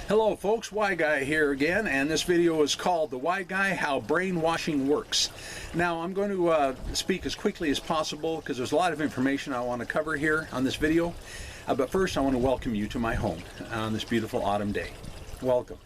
Hello folks, Why Guy here again, and this video is called The Why Guy, How Brainwashing Works. Now I'm going to speak as quickly as possible because there's a lot of information I want to cover here on this video. But first I want to welcome you to my home on this beautiful autumn day. Welcome.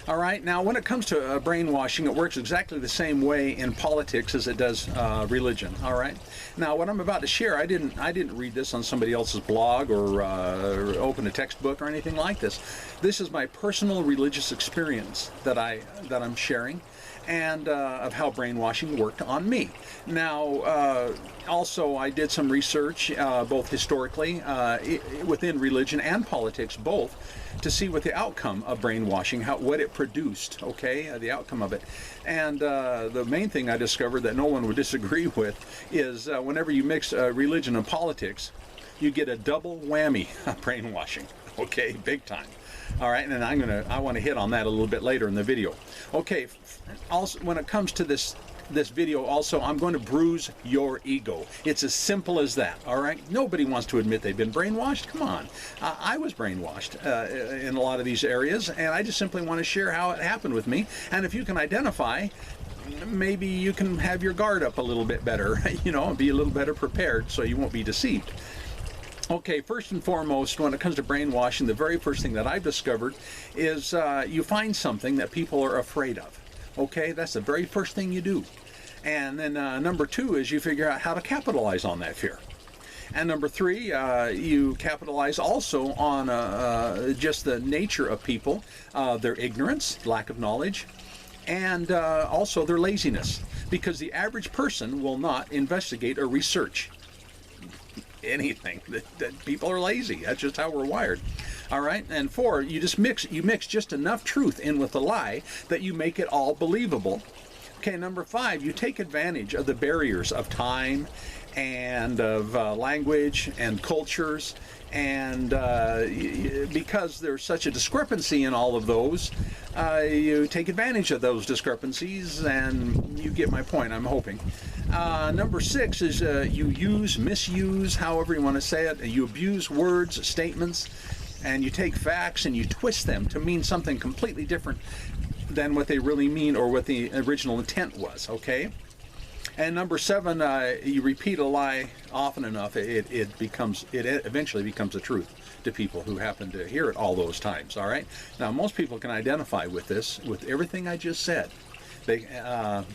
Alright, now when it comes to brainwashing, it works exactly the same way in politics as it does religion. Alright, now what I'm about to share, I didn't read this on somebody else's blog or open a textbook or anything like this. This is my personal religious experience that I'm sharing, and of how brainwashing worked on me. Now, also I did some research, both historically, within religion and politics, both, to see what the outcome of brainwashing, what it produced, okay, the outcome of it. And the main thing I discovered that no one would disagree with is whenever you mix religion and politics, you get a double whammy of brainwashing, okay, big time. All right, and I want to hit on that a little bit later in the video. Okay, also when it comes to this video also, I'm going to bruise your ego. It's as simple as that, all right? Nobody wants to admit they've been brainwashed. Come on. I was brainwashed in a lot of these areas, and I just simply want to share how it happened with me. And if you can identify, maybe you can have your guard up a little bit better, you know, and be a little better prepared so you won't be deceived. Okay, first and foremost, when it comes to brainwashing, the very first thing that I've discovered is you find something that people are afraid of. Okay, that's the very first thing you do. And then number two is you figure out how to capitalize on that fear. And number three, you capitalize also on just the nature of people, their ignorance, lack of knowledge, and also their laziness. Because the average person will not investigate or research anything. That people are lazy. That's just how we're wired. All right, and four, you mix just enough truth in with a lie that you make it all believable. Okay, number five, you take advantage of the barriers of time and of language and cultures, and because there's such a discrepancy in all of those, you take advantage of those discrepancies, and you get my point, I'm hoping. Number six is you misuse, however you want to say it. You abuse words, statements, and you take facts and you twist them to mean something completely different than what they really mean or what the original intent was, okay? And number seven, you repeat a lie often enough, it eventually becomes the truth to people who happen to hear it all those times, all right? Now, most people can identify with this, with everything I just said.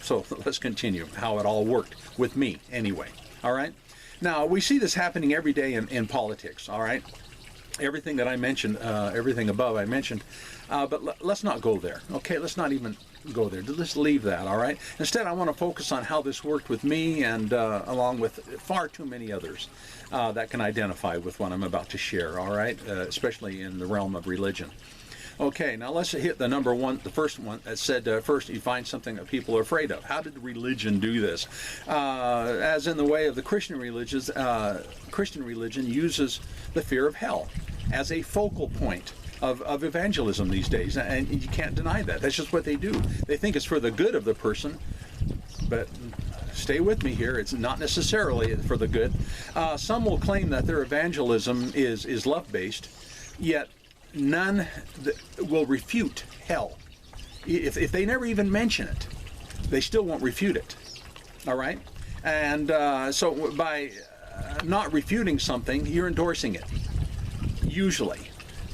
So let's continue how it all worked with me anyway, all right? Now, we see this happening every day in politics, all right? Everything that I mentioned, everything above I mentioned, but let's not go there, okay? Let's not even go there. Let's leave that, all right? Instead, I want to focus on how this worked with me and along with far too many others that can identify with what I'm about to share, all right? Especially in the realm of religion. Okay, now let's hit the number one, the first one that said first you find something that people are afraid of. How did religion do this? As in the way of the Christian religions, Christian religion uses the fear of hell as a focal point of evangelism these days, and you can't deny that. That's just what they do. They think it's for the good of the person, but stay with me here, it's not necessarily for the good. Some will claim that their evangelism is love-based, yet none will refute hell. If they never even mention it, they still won't refute it. All right? And so by not refuting something, you're endorsing it. Usually.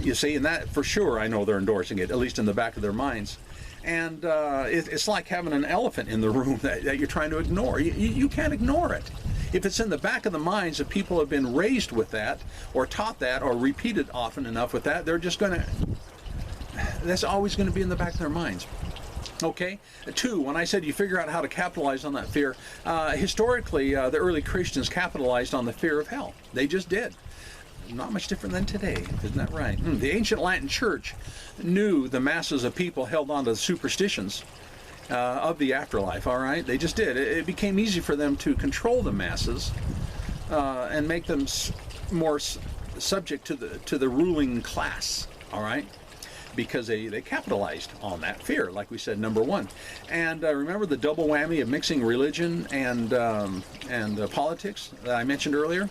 You see, and that for sure I know they're endorsing it, at least in the back of their minds. And it's like having an elephant in the room that you're trying to ignore. You can't ignore it. If it's in the back of the minds that people have been raised with that, or taught that, or repeated often enough with that, they're just going to, that's always going to be in the back of their minds. Okay? Two, when I said you figure out how to capitalize on that fear, historically, the early Christians capitalized on the fear of hell. They just did. Not much different than today, isn't that right? The ancient Latin church knew the masses of people held on to the superstitions of the afterlife, all right? They just did. It became easy for them to control the masses and make them more subject to the ruling class, all right? Because they capitalized on that fear, like we said, number one. And remember the double whammy of mixing religion and politics that I mentioned earlier?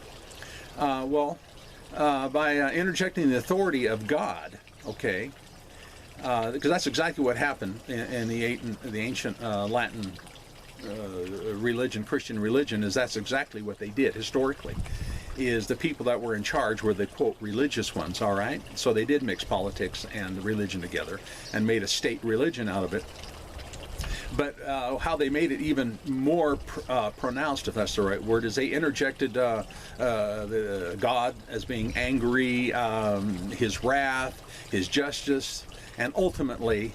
By interjecting the authority of God, okay, because that's exactly what happened in the ancient Latin religion, Christian religion, is that's exactly what they did historically. Is the people that were in charge were the, quote, religious ones, all right? So they did mix politics and religion together and made a state religion out of it. But how they made it even more pronounced, if that's the right word, is they interjected the God as being angry, his wrath, his justice, and ultimately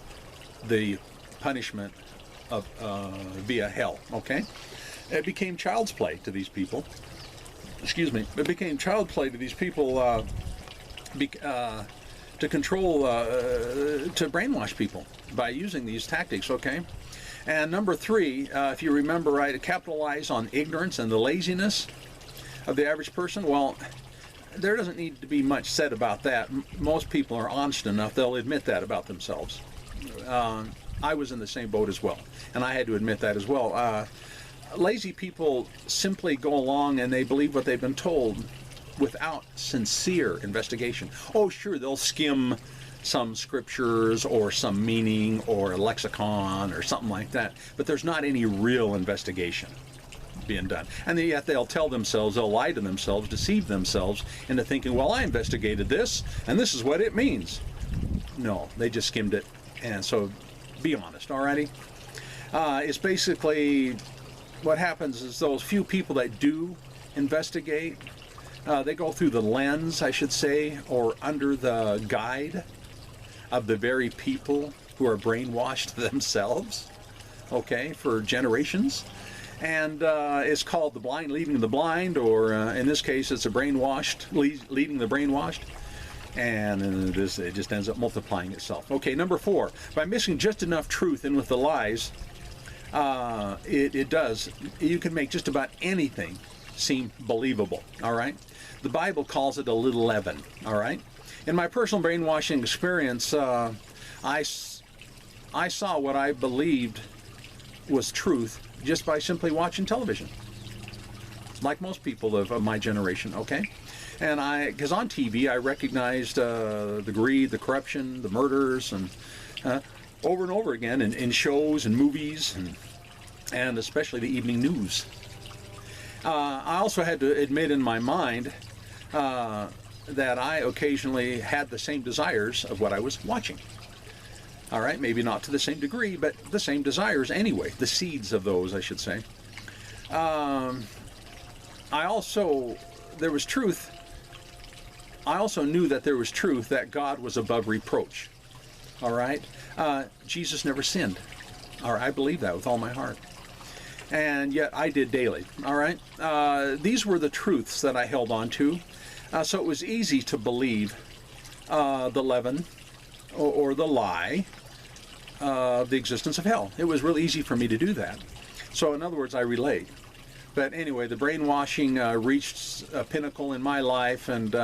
the punishment of via hell, okay? It became child's play to these people. Excuse me, it became child play to these people to control, to brainwash people by using these tactics, okay? And number three, if you remember right, to capitalize on ignorance and the laziness of the average person. Well, there doesn't need to be much said about that. Most people are honest enough, they'll admit that about themselves. I was in the same boat as well, and I had to admit that as well. Lazy people simply go along and they believe what they've been told without sincere investigation. Oh, sure, they'll skim some scriptures or some meaning or a lexicon or something like that, but there's not any real investigation being done. And yet they'll tell themselves, they'll lie to themselves, deceive themselves into thinking, well, I investigated this, and this is what it means. No, they just skimmed it, and so be honest, alrighty? It's basically... what happens is those few people that do investigate, they go through the lens, I should say, or under the guide of the very people who are brainwashed themselves, okay, for generations. And it's called the blind leading the blind, or in this case, it's a brainwashed leading the brainwashed. And it just ends up multiplying itself. Okay, number four, by mixing just enough truth in with the lies, it does. You can make just about anything seem believable, all right? The Bible calls it a little leaven, all right? In my personal brainwashing experience, I saw what I believed was truth just by simply watching television, like most people of my generation, okay? And because on TV, I recognized the greed, the corruption, the murders, and over and over again in shows and movies and especially the evening news. I also had to admit in my mind that I occasionally had the same desires of what I was watching. All right, maybe not to the same degree, but the same desires anyway, the seeds of those, I should say. There was truth. I also knew that there was truth, that God was above reproach. All right? Jesus never sinned. All right, I believe that with all my heart. And yet I did daily. All right? These were the truths that I held on to. So it was easy to believe the leaven or the lie of the existence of hell. It was really easy for me to do that. So in other words, I relayed. But anyway, the brainwashing reached a pinnacle in my life, and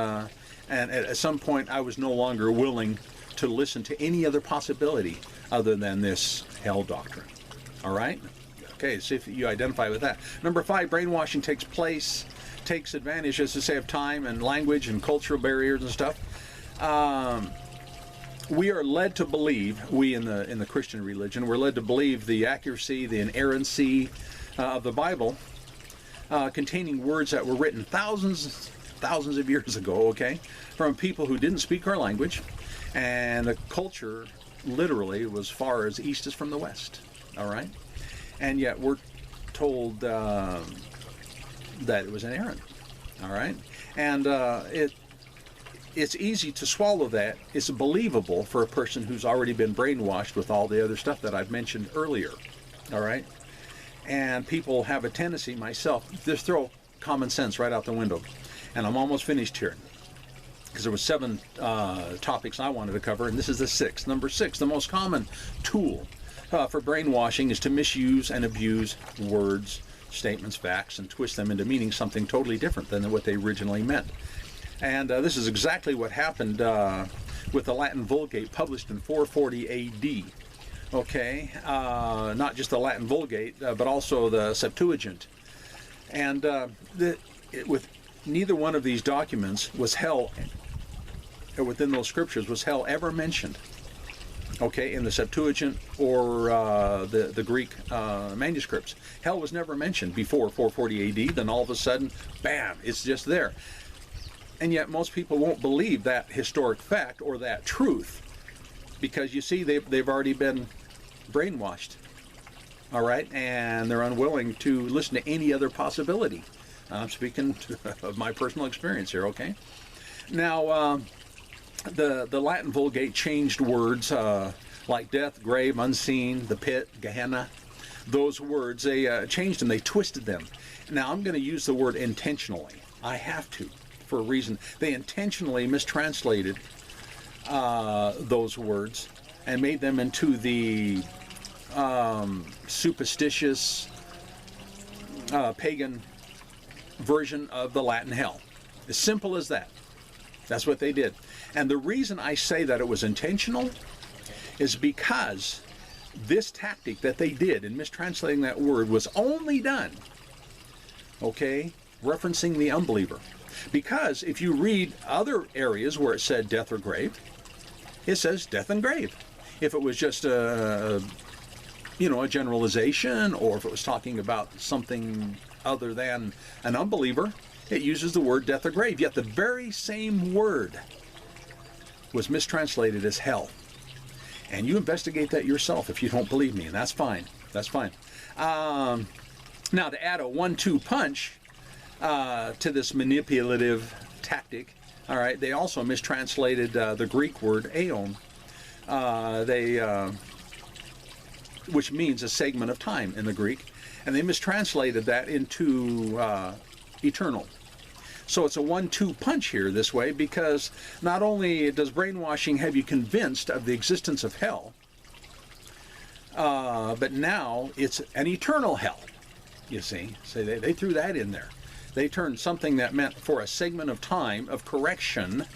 at some point I was no longer willing to listen to any other possibility other than this hell doctrine. All right? Okay, see if you identify with that. Number five, brainwashing takes advantage, as to say, of time and language and cultural barriers and stuff. We are led to believe, we in the Christian religion, we're led to believe the accuracy, the inerrancy of the Bible, containing words that were written thousands of years ago, okay, from people who didn't speak our language, and the culture literally was far as east as from the west, all right? And yet we're told that it was inerrant, all right? And it's easy to swallow that. It's believable for a person who's already been brainwashed with all the other stuff that I've mentioned earlier, all right? And people have a tendency, myself, just throw common sense right out the window. And I'm almost finished here, because there were 7 topics I wanted to cover, and this is the 6th. Number 6, the most common tool for brainwashing is to misuse and abuse words, statements, facts, and twist them into meaning something totally different than what they originally meant. And this is exactly what happened with the Latin Vulgate, published in 440 A.D. Okay, not just the Latin Vulgate, but also the Septuagint. And with neither one of these documents was hell, or within those scriptures, was hell ever mentioned. okay, in the Septuagint or the Greek manuscripts. Hell was never mentioned before 440 AD. Then all of a sudden, bam, it's just there. And yet most people won't believe that historic fact or that truth, because you see they've already been brainwashed, all right, and they're unwilling to listen to any other possibility. I'm speaking of my personal experience here, okay? Now, the Latin Vulgate changed words like death, grave, unseen, the pit, Gehenna. Those words, they changed them, they twisted them. Now, I'm going to use the word intentionally. I have to, for a reason. They intentionally mistranslated those words and made them into the superstitious pagan version of the Latin hell. As simple as that. That's what they did. And the reason I say that it was intentional is because this tactic that they did in mistranslating that word was only done, okay, referencing the unbeliever. Because if you read other areas where it said death or grave, it says death and grave. If it was just a generalization, or if it was talking about something other than an unbeliever, it uses the word death or grave. Yet the very same word was mistranslated as hell. And you investigate that yourself if you don't believe me, and that's fine. That's fine. Now, to add a 1-2 punch to this manipulative tactic, all right, they also mistranslated the Greek word aeon, which means a segment of time in the Greek, and they mistranslated that into eternal. So it's a 1-2 punch here this way, because not only does brainwashing have you convinced of the existence of hell, but now it's an eternal hell, you see. So they threw that in there. They turned something that meant for a segment of time of correction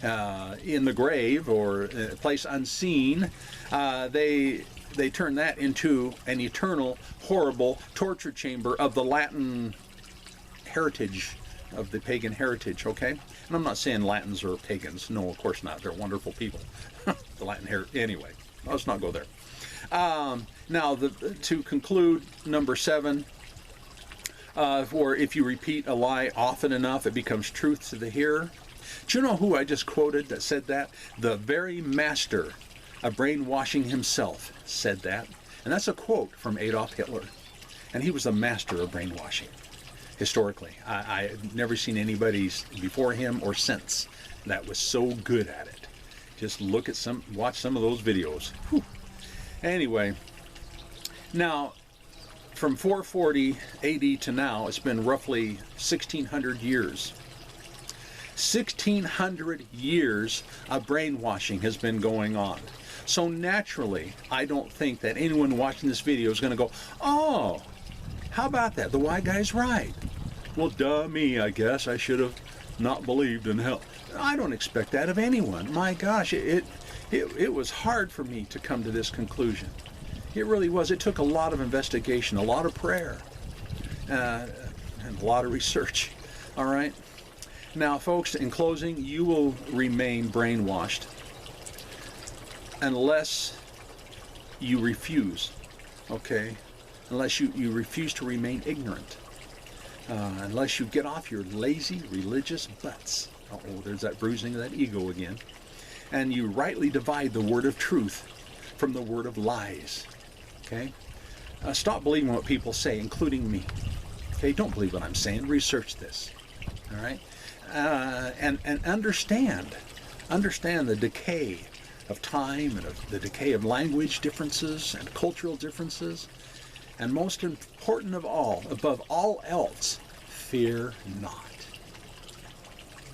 in the grave or a place unseen, they turned that into an eternal, horrible torture chamber of the Latin heritage, of the pagan heritage, okay? And I'm not saying Latins are pagans. No, of course not. They're wonderful people. The Latin heritage. Anyway, let's not go there. Now, to conclude, number 7, for if you repeat a lie often enough, it becomes truth to the hearer. Do you know who I just quoted that said that? The very master of brainwashing himself said that. And that's a quote from Adolf Hitler. And he was the master of brainwashing. Historically, I've never seen anybody before him or since that was so good at it. Just watch some of those videos. Whew. Anyway, now from 440 AD to now, it's been roughly 1,600 years. 1,600 years of brainwashing has been going on. So naturally, I don't think that anyone watching this video is going to go, oh, how about that? The white guy's right. Well, duh me, I guess. I should have not believed in hell. I don't expect that of anyone. My gosh, it was hard for me to come to this conclusion. It really was. It took a lot of investigation, a lot of prayer, and a lot of research. All right? Now, folks, in closing, you will remain brainwashed unless you refuse, okay? Unless you refuse to remain ignorant, unless you get off your lazy religious butts. Uh-oh, there's that bruising of that ego again. And you rightly divide the word of truth from the word of lies, okay? Stop believing what people say, including me, okay? Don't believe what I'm saying. Research this, all right? And understand the decay of time and of the decay of language differences and cultural differences. And most important of all, above all else, fear not.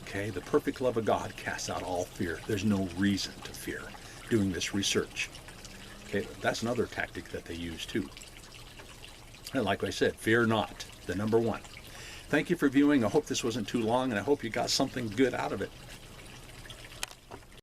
Okay, the perfect love of God casts out all fear. There's no reason to fear doing this research. Okay, that's another tactic that they use too. And like I said, fear not, the number 1. Thank you for viewing. I hope this wasn't too long, and I hope you got something good out of it.